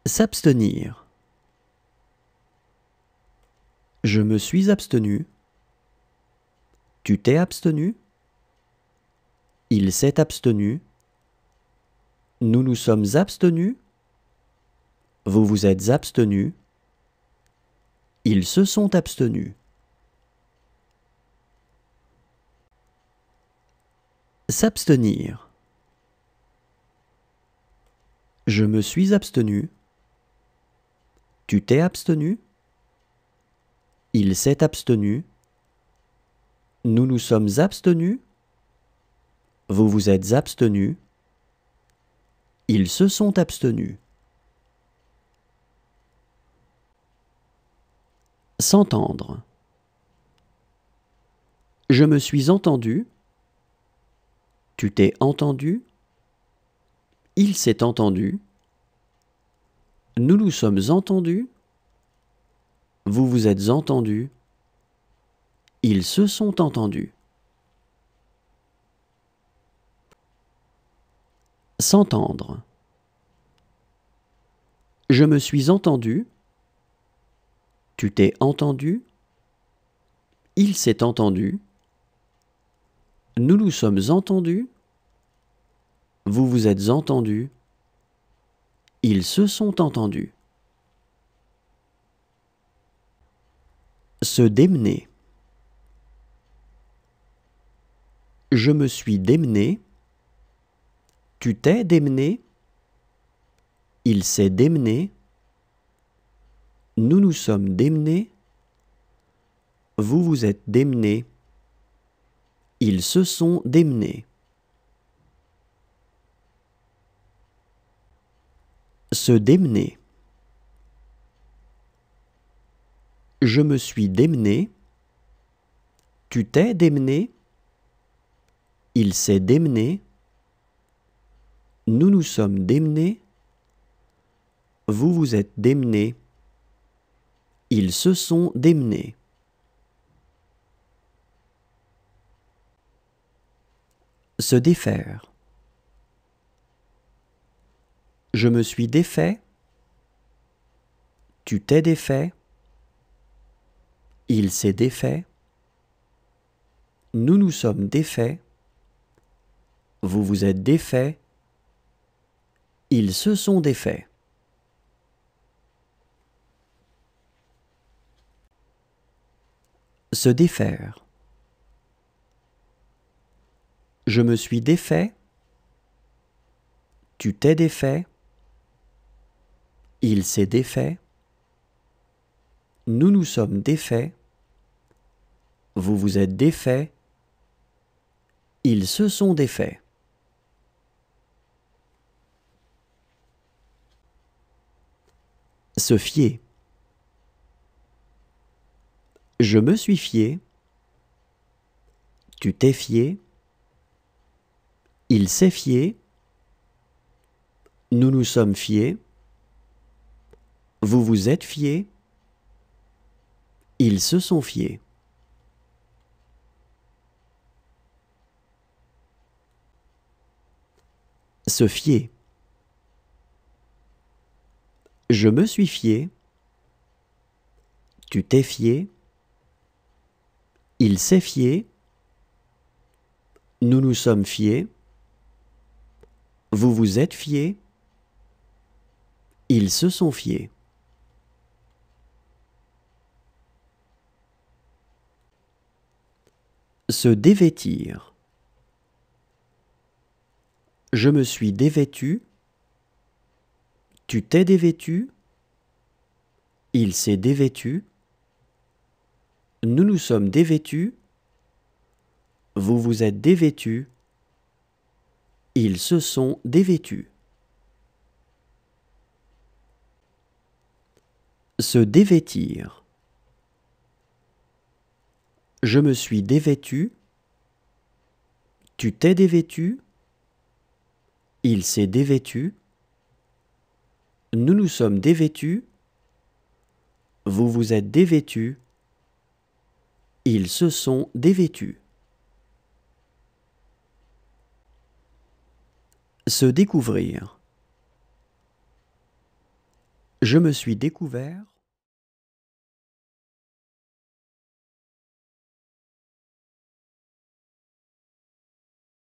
S'abstenir. Je me suis abstenu. Tu t'es abstenu. Il s'est abstenu. Nous nous sommes abstenus. Vous vous êtes abstenus. Ils se sont abstenus. S'abstenir. Je me suis abstenu. Tu t'es abstenu. Il s'est abstenu. Nous nous sommes abstenus. Vous vous êtes abstenus. Ils se sont abstenus. S'entendre. Je me suis entendu. Tu t'es entendu. Il s'est entendu. Nous nous sommes entendus. Vous vous êtes entendus. Ils se sont entendus. S'entendre. Je me suis entendu. Tu t'es entendu. Il s'est entendu. Nous nous sommes entendus. Vous vous êtes entendus. Ils se sont entendus. Se démener. Je me suis démené. Tu t'es démené. Il s'est démené. Nous nous sommes démenés. Vous vous êtes démenés. Ils se sont démenés. Se démener. Je me suis démené. Tu t'es démené. Il s'est démené. Nous nous sommes démenés. Vous vous êtes démenés. Ils se sont démenés. Se défaire. Je me suis défait. Tu t'es défait. Il s'est défait. Nous nous sommes défaits. Vous vous êtes défaits. Ils se sont défaits. Se défaire. Je me suis défait. Tu t'es défait. Il s'est défait. Nous nous sommes défaits. Vous vous êtes défaits. Ils se sont défaits. Se fier. Je me suis fié. Tu t'es fié. Il s'est fié. Nous nous sommes fiés. Vous vous êtes fiés. Ils se sont fiés. Se fier. Je me suis fié. Tu t'es fié. Il s'est fié. Nous nous sommes fiés. Vous vous êtes fiés. Ils se sont fiés. Se dévêtir. Je me suis dévêtu. Tu t'es dévêtu. Il s'est dévêtu. Nous nous sommes dévêtus. Vous vous êtes dévêtus. Ils se sont dévêtus. Se dévêtir. Je me suis dévêtu. Tu t'es dévêtu. Il s'est dévêtu. Nous nous sommes dévêtus. Vous vous êtes dévêtus. Ils se sont dévêtus. Se découvrir. Je me suis découvert